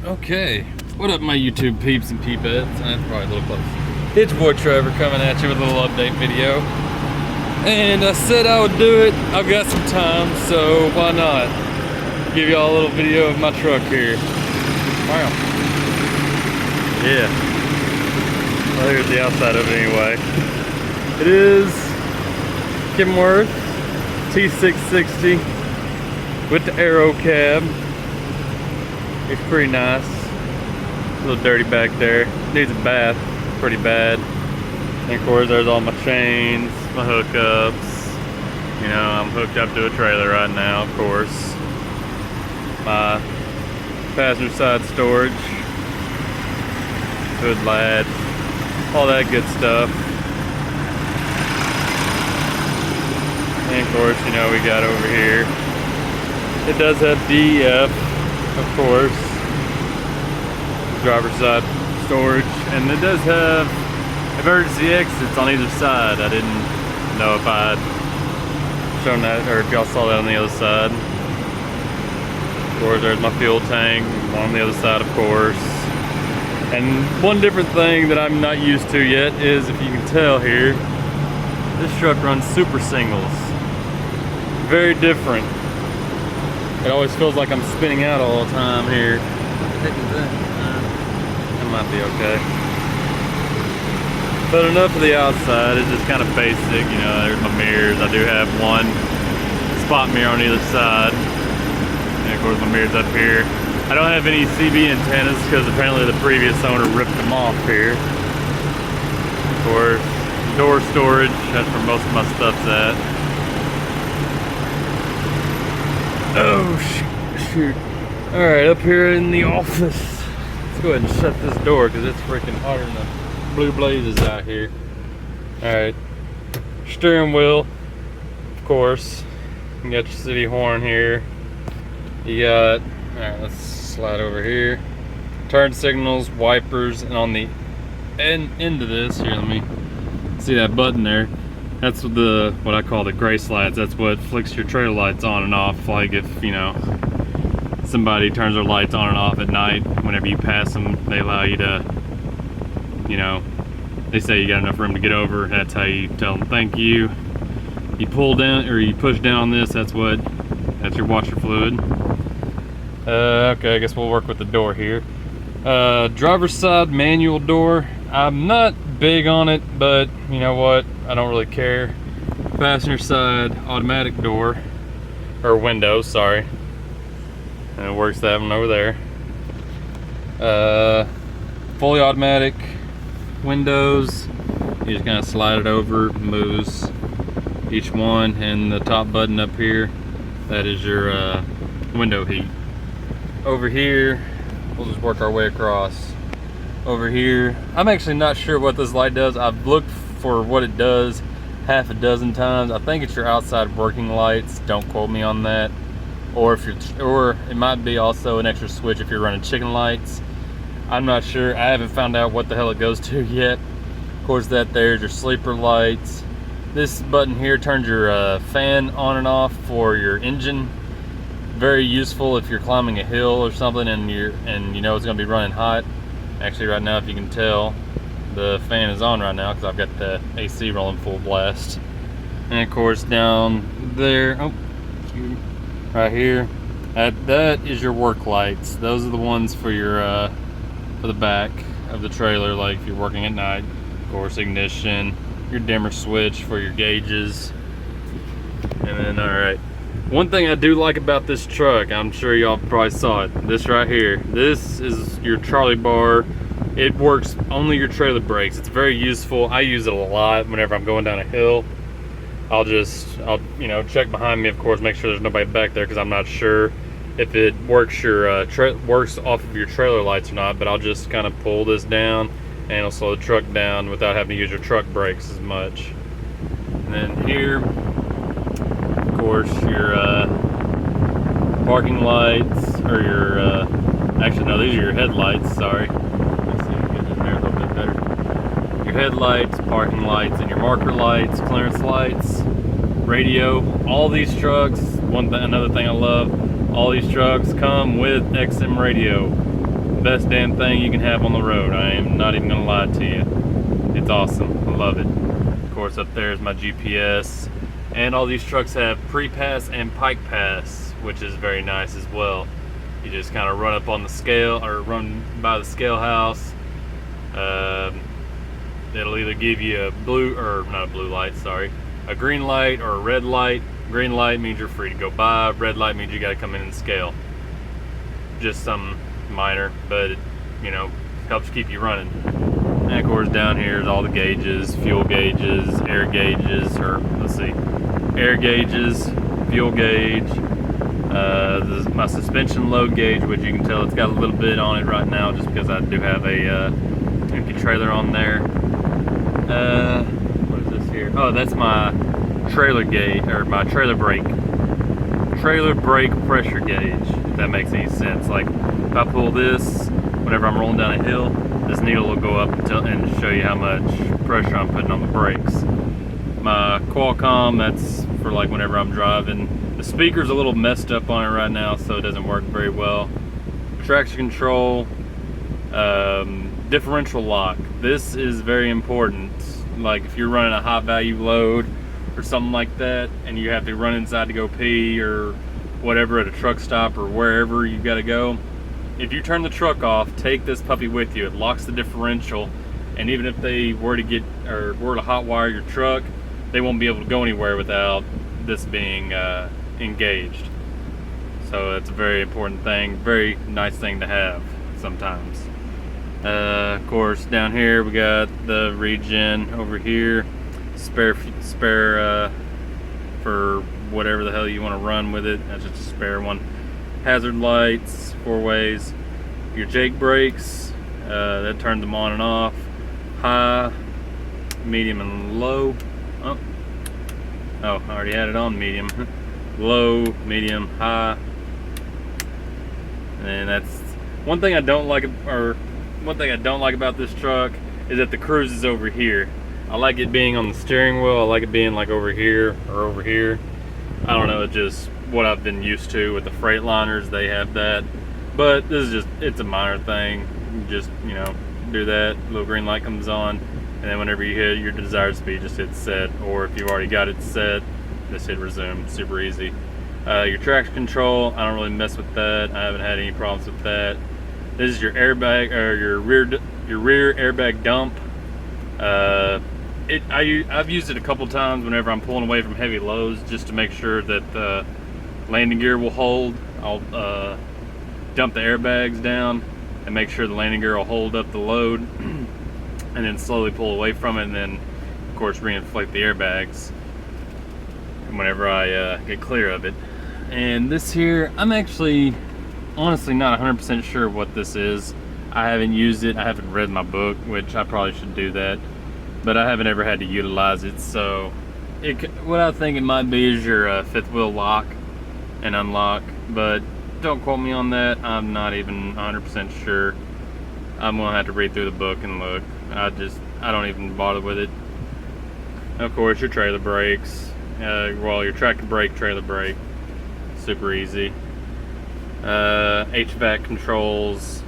Okay, what up my YouTube peeps and peepettes? That's probably a little close. It's your boy Trevor coming at you with a little update video. And I said I would do it. I've got some time, so why not? Give y'all a little video of my truck here. Wow. Yeah. Well, here's the outside of it anyway. It is Kenworth T660 with the aero cab. It's pretty nice. A little dirty back there. Needs a bath pretty bad. And of course there's all my chains, my hookups. You know, I'm hooked up to a trailer right now, of course. My passenger side storage, hood latch, all that good stuff. And of course, you know, we got over here. It does have DEF, of course, driver's side storage, and it does have emergency exits on either side. I didn't know if I had shown that or if y'all saw that on the other side. Of course, there's my fuel tank on the other side, of course. And one different thing that I'm not used to yet is, if you can tell here, this truck runs super singles. Very different. It always feels like I'm spinning out all the time here. That might be okay. But enough of the outside. It's just kind of basic. You know, there's my mirrors. I do have one spot mirror on either side. And of course my mirrors up here. I don't have any CB antennas because apparently the previous owner ripped them off here. Of course, door storage. That's where most of my stuff's at. Oh shoot. Alright, up here in the office. Let's go ahead and shut this door because it's freaking hotter than the blue blazes out here. Alright. Steering wheel, of course. You got your city horn here. You got, alright, let's slide over here. Turn signals, wipers, and on the end of this, here, let me see that button there. That's what I call the gray slides. That's what flicks your trailer lights on and off. Like if, you know, somebody turns their lights on and off at night, whenever you pass them, they allow you to, you know, they say you got enough room to get over. That's how you tell them thank you. You pull down, or you push down on this, that's your washer fluid. Okay, I guess we'll work with the door here. Driver's side manual door. I'm not big on it, but you know what? I don't really care. Passenger side automatic door, or window, sorry. And it works that one over there. Fully automatic windows. You just kind of slide it over, moves each one, and the top button up here, that is your window heat. Over here, we'll just work our way across. Over here, I'm actually not sure what this light does. I've looked for what it does half a dozen times. I think it's your outside working lights. Don't quote me on that. Or it might be also an extra switch if you're running chicken lights. I'm not sure. I haven't found out what the hell it goes to yet. Of course, there's your sleeper lights. This button here turns your fan on and off for your engine. Very useful if you're climbing a hill or something and you know it's going to be running hot. Actually, right now, if you can tell, the fan is on right now because I've got the AC rolling full blast. And of course, down there, oh, right here, that is your work lights. Those are the ones for your for the back of the trailer, like if you're working at night. Of course, ignition, your dimmer switch for your gauges, and then all right. One thing I do like about this truck, I'm sure y'all probably saw it, this right here. This is your Charlie bar. It works only your trailer brakes. It's very useful. I use it a lot whenever I'm going down a hill. I'll you know, check behind me, of course, make sure there's nobody back there because I'm not sure if it works works off of your trailer lights or not, but I'll just kind of pull this down and it'll slow the truck down without having to use your truck brakes as much. And then here, of course, your parking lights, or your actually no, these are your headlights, sorry. Let's see, get in there a little bit better. Your headlights, parking lights, and your marker lights, clearance lights, radio. All these trucks, another thing I love, all these trucks come with XM radio. best damn thing you can have on the road. I am not even gonna lie to you. It's awesome. I love it. Of course, up there is my GPS. And all these trucks have pre-pass and pike pass, which is very nice as well. You just kind of run up on the scale, or run by the scale house. It'll either give you a blue, or not a blue light, sorry, a green light or a red light. Green light means you're free to go by. Red light means you got to come in and scale. Just some minor, but it, you know, helps keep you running. And of course, down here is all the gauges, fuel gauges, air gauges, or let's see, air gauges, fuel gauge, my suspension load gauge, which you can tell it's got a little bit on it right now, just because I do have a empty trailer on there. What is this here? Oh, that's my trailer gauge, or my trailer brake pressure gauge, if that makes any sense. Like if I pull this whenever I'm rolling down a hill, this needle will go up and show you how much pressure I'm putting on the brakes. My Qualcomm, that's for like whenever I'm driving. The speaker's a little messed up on it right now, so it doesn't work very well. Traction control, differential lock. This is very important. Like if you're running a high value load or something like that, and you have to run inside to go pee or whatever at a truck stop or wherever you got to go, if you turn the truck off, take this puppy with you. It locks the differential, and even if they were to get, or were to hot wire your truck, they won't be able to go anywhere without this being engaged. So it's a very important thing, very nice thing to have sometimes. Of course, down here we got the regen over here, spare for whatever the hell you want to run with it. That's just a spare one. Hazard lights, 4 ways. Your Jake brakes, that turns them on and off. High, medium, and low. Oh, I already had it on medium. Low, medium, high. And that's one thing I don't like, about this truck is that the cruise is over here. I like it being on the steering wheel. I like it being like over here or over here. I don't know, it's just what I've been used to with the Freightliners. They have that, but this is just, it's a minor thing. You just, you know, do that, little green light comes on, and then whenever you hit your desired speed, just hit set, or if you've already got it set, just hit resume. Super easy. Your traction control, I don't really mess with that. I haven't had any problems with that. This is your airbag, or your rear airbag dump. I've used it a couple times whenever I'm pulling away from heavy loads, just to make sure that the landing gear will hold. I'll dump the airbags down and make sure the landing gear will hold up the load, and then slowly pull away from it, and then of course reinflate the airbags whenever I get clear of it. And this here, I'm actually honestly not 100% sure what this is. I haven't used it, I haven't read my book, which I probably should do that, but I haven't ever had to utilize it. So what I think it might be is your fifth wheel lock and unlock, but don't quote me on that. I'm not even 100% sure. I'm gonna have to read through the book and look. I don't even bother with it. Of course, your trailer brakes, well, your tractor brake, trailer brake, super easy. HVAC controls,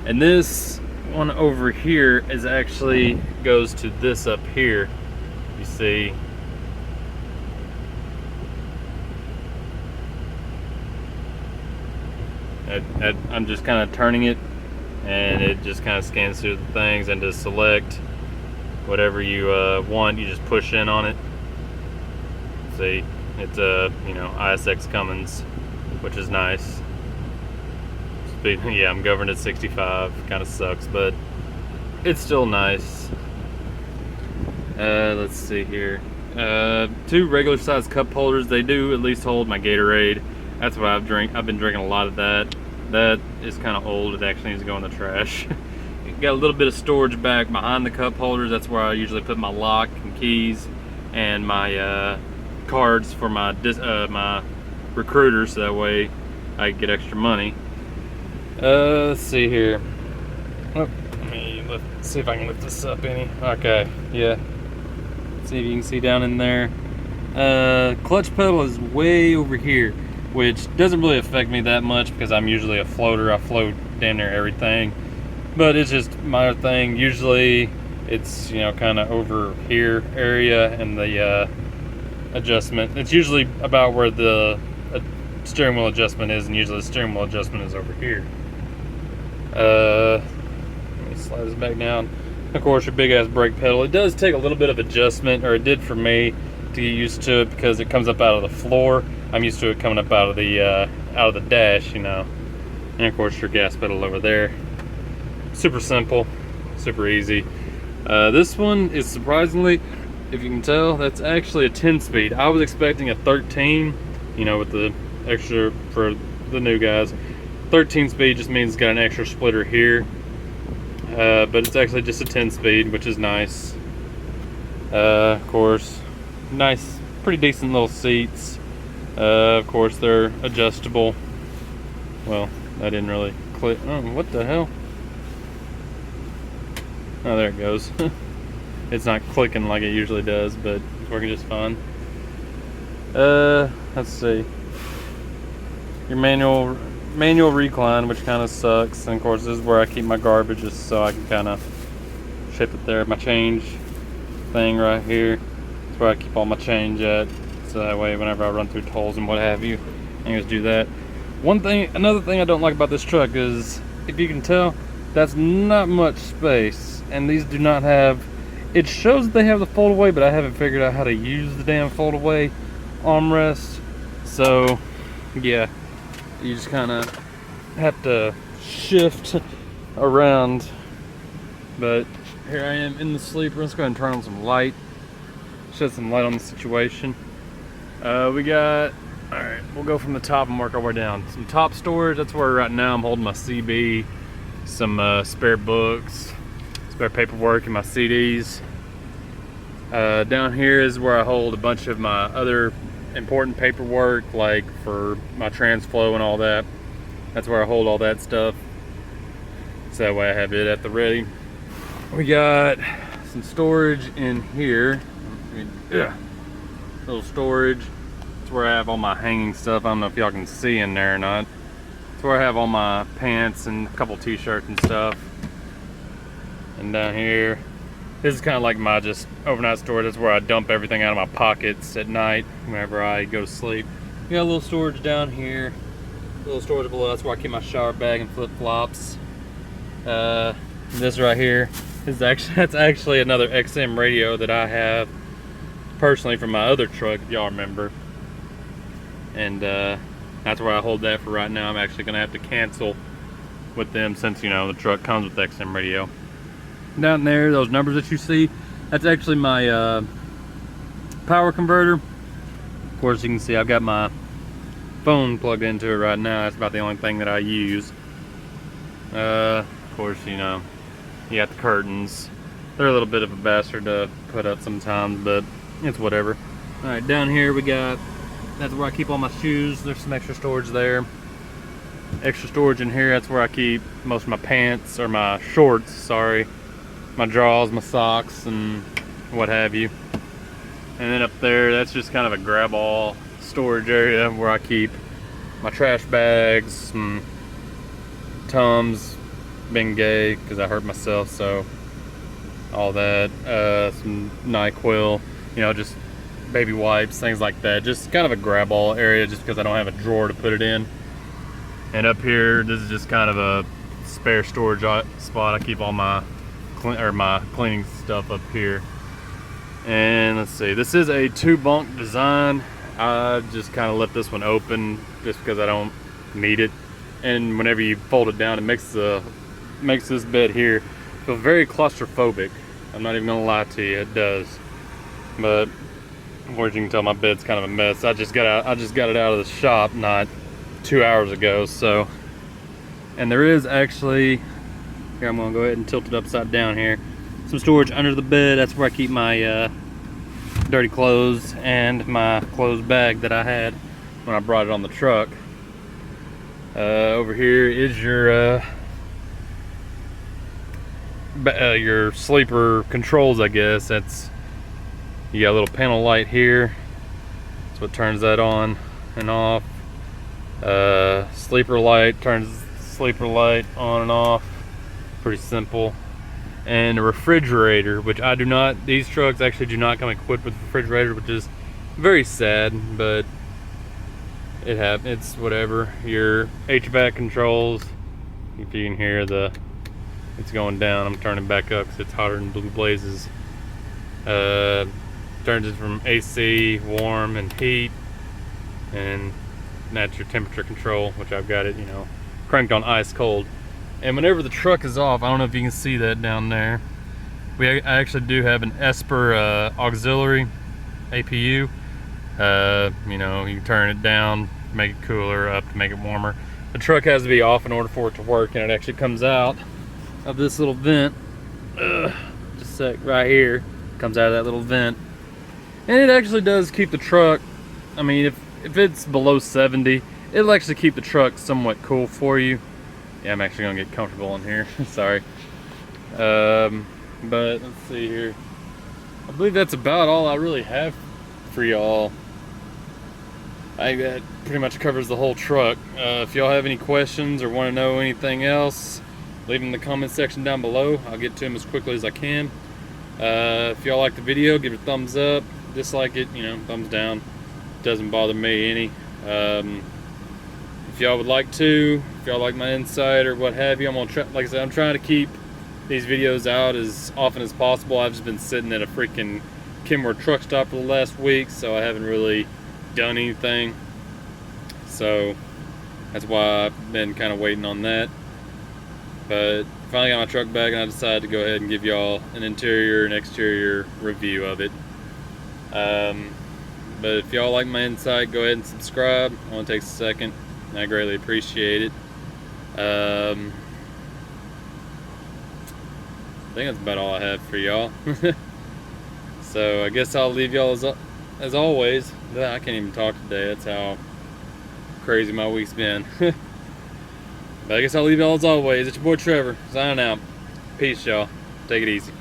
and this one over here is actually goes to this up here. You see, I'm just kind of turning it, and it just kind of scans through the things, and to select whatever you want, you just push in on it. See, it's a ISX Cummins, which is nice. Speed, yeah, I'm governed at 65. Kind of sucks, but it's still nice. Let's see here. 2 regular size cup holders. They do at least hold my Gatorade. That's what I've been drinking a lot of that. That is kind of old. It actually needs to go in the trash. Got a little bit of storage back behind the cup holders. That's where I usually put my lock and keys and my cards for my my recruiter, so that way I get extra money. Let's see here. Oh, let me see if I can lift this up any. Okay, yeah. Let's see if you can see down in there. Clutch pedal is way over here, which doesn't really affect me that much because I'm usually a floater. I float damn near everything. But it's just my thing. Usually it's, you know, kind of over here area, and the adjustment, it's usually about where the steering wheel adjustment is, and usually the steering wheel adjustment is over here. Let me slide this back down. Of course, your big ass brake pedal, it does take a little bit of adjustment, or it did for me, to get used to it, because it comes up out of the floor. I'm used to it coming up out of the dash, you know. And of course your gas pedal over there. Super simple, super easy. This one is surprisingly, if you can tell, that's actually a 10-speed. I was expecting a 13, you know, with the extra, for the new guys. 13-speed just means it's got an extra splitter here. But it's actually just a 10-speed, which is nice. Of course, nice, pretty decent little seats. Of course, they're adjustable. Well, I didn't really click. Oh, what the hell? Oh, there it goes. It's not clicking like it usually does, but it's working just fine. Let's see. Your manual recline, which kind of sucks. And of course, this is where I keep my garbage, just so I can kind of ship it there. My change thing right here. That's where I keep all my change at. So that way, whenever I run through tolls and what have you, I can just do that. Another thing I don't like about this truck is, if you can tell, that's not much space. And these do not have, it shows that they have the fold away, but I haven't figured out how to use the damn fold away armrest. So, yeah, you just kind of have to shift around. But here I am in the sleeper. Let's go ahead and turn on some light, shed some light on the situation. We got, all right, we'll go from the top and work our way down. Some top storage, that's where right now I'm holding my CB, some spare books, spare paperwork, and my CDs. Down here is where I hold a bunch of my other important paperwork, like for my TransFlow and all that. That's where I hold all that stuff, so that way I have it at the ready. We got some storage in here. Little storage. It's where I have all my hanging stuff. I don't know if y'all can see in there or not. It's where I have all my pants and a couple t-shirts and stuff. And down here, this is kind of like my just overnight storage. That's where I dump everything out of my pockets at night whenever I go to sleep. We got a little storage down here, a little storage below. That's where I keep my shower bag and flip-flops. This right here is that's actually another XM radio that I have personally from my other truck, if y'all remember. And that's where I hold that for right now. I'm actually gonna have to cancel with them, since, you know, the truck comes with the XM radio. Down there, those numbers that you see, that's actually my power converter. Of course, you can see I've got my phone plugged into it right now. That's about the only thing that I use. Of course, you know, you got the curtains. They're a little bit of a bastard to put up sometimes, but it's whatever. All right, down here we got, that's where I keep all my shoes. There's some extra storage there. Extra storage in here, that's where I keep most of my pants, or my shorts, sorry. My drawers, my socks, and what have you. And then up there, that's just kind of a grab-all storage area where I keep my trash bags, some Tums, Bengay, because I hurt myself, so all that. Some NyQuil, you know, just baby wipes, things like that. Just kind of a grab-all area, just because I don't have a drawer to put it in. And up here, this is just kind of a spare storage spot. I keep all my cleaning stuff up here. And let's see, this is a 2-bunk design. I just kind of left this one open just because I don't need it. And whenever you fold it down, it makes this bed here feel very claustrophobic. I'm not even gonna lie to you, it does. But as you can tell, my bed's kind of a mess. I just got it out of the shop not 2 hours ago. So, and there is actually, here, I'm gonna go ahead and tilt it upside down here, some storage under the bed. That's where I keep my dirty clothes and my clothes bag that I had when I brought it on the truck. Over here is your sleeper controls, I guess. That's, you got a little panel light here. That's what turns that on and off. Sleeper light turns sleeper light on and off, pretty simple. And a refrigerator, which I do not, these trucks actually do not come equipped with a refrigerator, which is very sad, but it's whatever. Your HVAC controls, if you can hear it's going down, I'm turning back up because it's hotter than blue blazes. Turns it from AC, warm, and heat, and that's your temperature control, which I've got it, you know, cranked on ice cold. And whenever the truck is off, I don't know if you can see that down there, I actually do have an Esper auxiliary APU. You know, you can turn it down, make it cooler, up to make it warmer. The truck has to be off in order for it to work, and it actually comes out of this little vent. Just a sec, right here, comes out of that little vent. And it actually does keep the truck, I mean, if it's below 70, it'll actually keep the truck somewhat cool for you. Yeah, I'm actually gonna get comfortable in here. Sorry. But let's see here. I believe that's about all I really have for y'all. I think that pretty much covers the whole truck. If y'all have any questions or want to know anything else, leave them in the comment section down below. I'll get to them as quickly as I can. If y'all like the video, give it a thumbs up. Dislike it, you know, thumbs down. Doesn't bother me any. If y'all would like to, if y'all like my insight or what have you, I'm gonna try, like I said, I'm trying to keep these videos out as often as possible. I've just been sitting at a freaking Kenworth truck stop for the last week, so I haven't really done anything. So that's why I've been kind of waiting on that. But finally got my truck back, and I decided to go ahead and give y'all an interior and exterior review of it. But if y'all like my insight, go ahead and subscribe. It only takes a second. I greatly appreciate it. I think that's about all I have for y'all. So I guess I'll leave y'all as always. I can't even talk today. That's how crazy my week's been. But I guess I'll leave y'all as always. It's your boy Trevor, signing out. Peace, y'all. Take it easy.